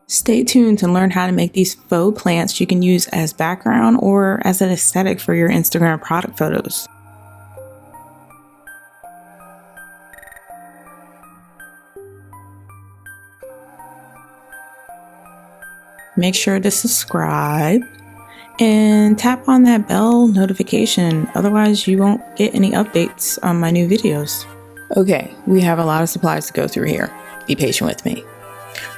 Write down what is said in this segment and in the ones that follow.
Stay tuned to learn how to make these faux plants you can use as background or as an aesthetic for your Instagram product photos. Make sure to subscribe and tap on that bell notification, otherwise you won't get any updates on my new videos. Okay, we have a lot of supplies to go through here. Be patient with me.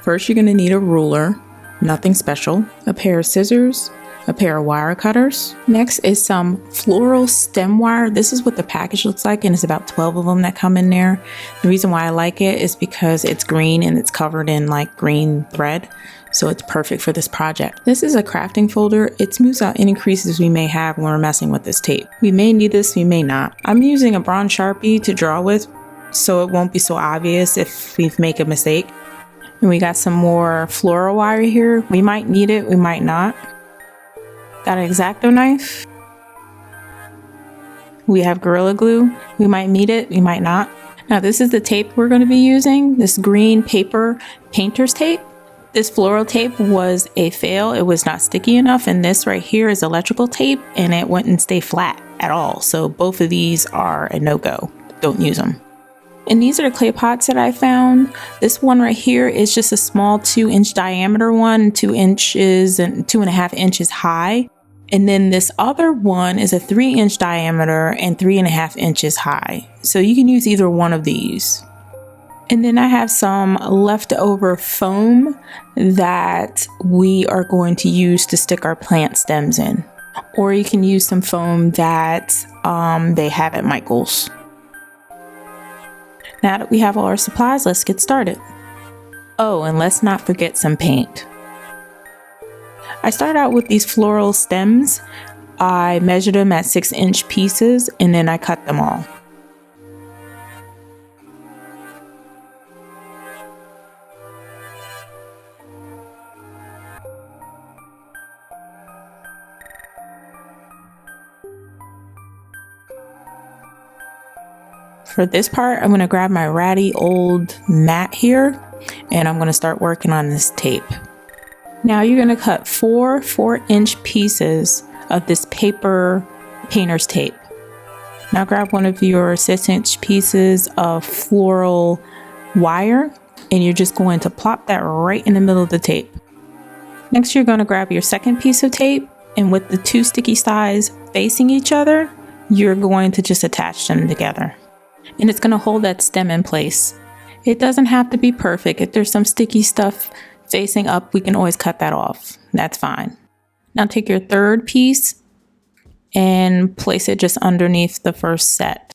First, you're going to need a ruler, nothing special, a pair of scissors, a pair of wire cutters. Next is some floral stem wire. This is what the package looks like, and it's about 12 of them that come in there. The reason why I like it is because it's green and it's covered in like green thread, so it's perfect for this project. This is a crafting folder. It smooths out any creases we may have when we're messing with this tape. We may need this, we may not. I'm using a bronze Sharpie to draw with, so it won't be so obvious if we make a mistake. And we got some more floral wire here. We might need it, we might not. Got an X-Acto knife. We have Gorilla Glue. We might need it, we might not. Now this is the tape we're going to be using, this green paper painter's tape. This floral tape was a fail. It was not sticky enough, and this right here is electrical tape and it wouldn't stay flat at all. So both of these are a no-go. Don't use them. And these are the clay pots that I found. This one right here is just a small 2-inch diameter one, 2 inches and 2.5 inches high. And then this other one is a 3-inch diameter and 3.5 inches high. So you can use either one of these. And then I have some leftover foam that we are going to use to stick our plant stems in. Or you can use some foam that they have at Michael's. Now that we have all our supplies, let's get started. Oh, and let's not forget some paint. I started out with these floral stems. I measured them at 6-inch pieces and then I cut them all. For this part, I'm going to grab my ratty old mat here and I'm going to start working on this tape. Now you're going to cut 4 4-inch pieces of this paper painter's tape. Now grab one of your 6-inch pieces of floral wire and you're just going to plop that right in the middle of the tape. Next, you're going to grab your second piece of tape and with the 2 sticky sides facing each other, you're going to just attach them together. And it's going to hold that stem in place. It doesn't have to be perfect. If there's some sticky stuff facing up, we can always cut that off. That's fine. Now take your third piece and place it just underneath the first set.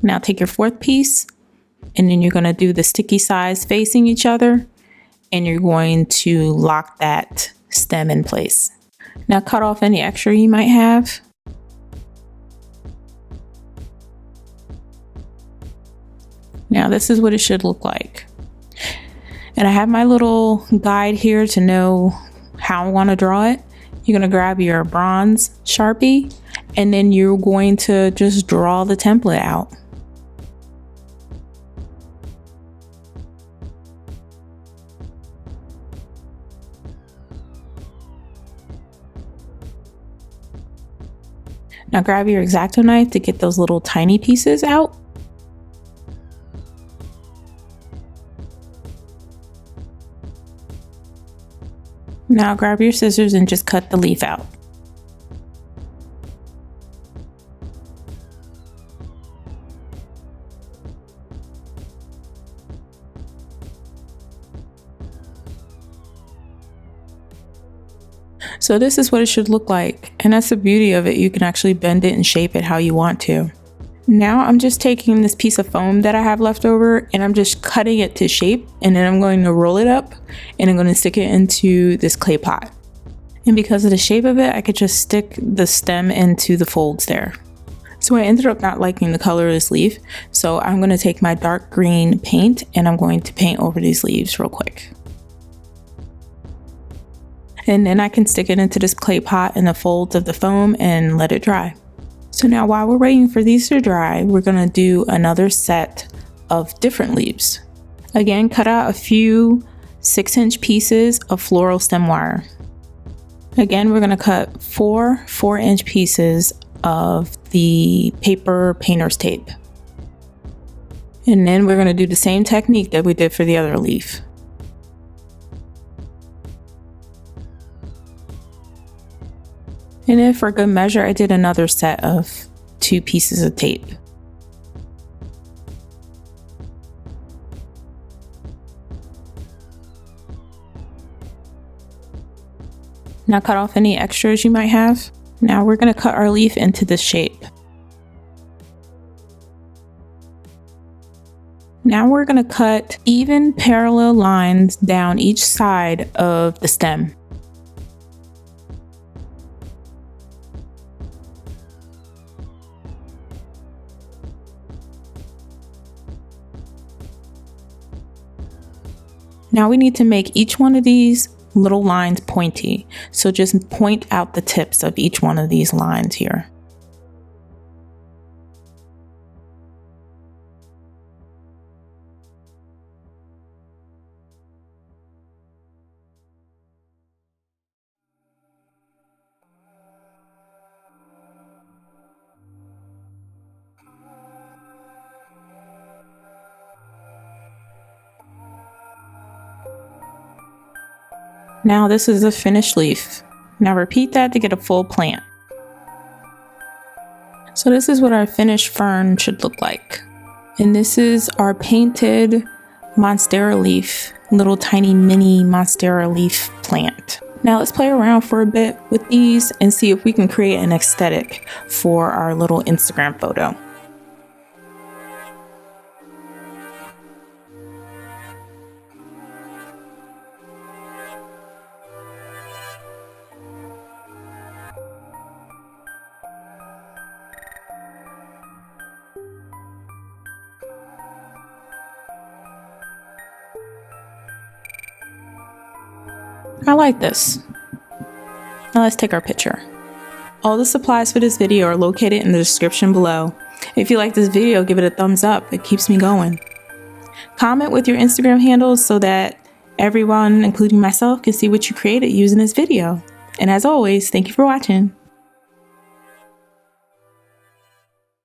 Now take your fourth piece and then you're going to do the sticky sides facing each other and you're going to lock that stem in place. Now cut off any extra you might have. Now this is what it should look like. And I have my little guide here to know how I want to draw it. You're going to grab your bronze Sharpie and then you're going to just draw the template out. Now grab your X-Acto knife to get those little tiny pieces out. Now grab your scissors and just cut the leaf out. So this is what it should look like, and that's the beauty of it. You can actually bend it and shape it how you want to. Now I'm just taking this piece of foam that I have left over and I'm just cutting it to shape, and then I'm going to roll it up and I'm going to stick it into this clay pot. And because of the shape of it, I could just stick the stem into the folds there. So I ended up not liking the color of this leaf, so I'm going to take my dark green paint and I'm going to paint over these leaves real quick. And then I can stick it into this clay pot in the folds of the foam and let it dry. So now while we're waiting for these to dry, we're going to do another set of different leaves. Again, cut out a few 6-inch pieces of floral stem wire. Again, we're going to cut 4 4-inch pieces of the paper painter's tape. And then we're going to do the same technique that we did for the other leaf. And then for good measure, I did another set of 2 pieces of tape. Now cut off any extras you might have. Now we're going to cut our leaf into this shape. Now we're going to cut even parallel lines down each side of the stem. Now we need to make each one of these little lines pointy, so just point out the tips of each one of these lines here. Now this is a finished leaf. Now repeat that to get a full plant. So this is what our finished fern should look like. And this is our painted monstera leaf, little tiny mini monstera leaf plant. Now let's play around for a bit with these and see if we can create an aesthetic for our little Instagram photo. I like this. Now let's take our picture. All the supplies for this video are located in the description below. If you like this video, give it a thumbs up. It keeps me going. Comment with your Instagram handles so that everyone, including myself, can see what you created using this video. And as always, thank you for watching.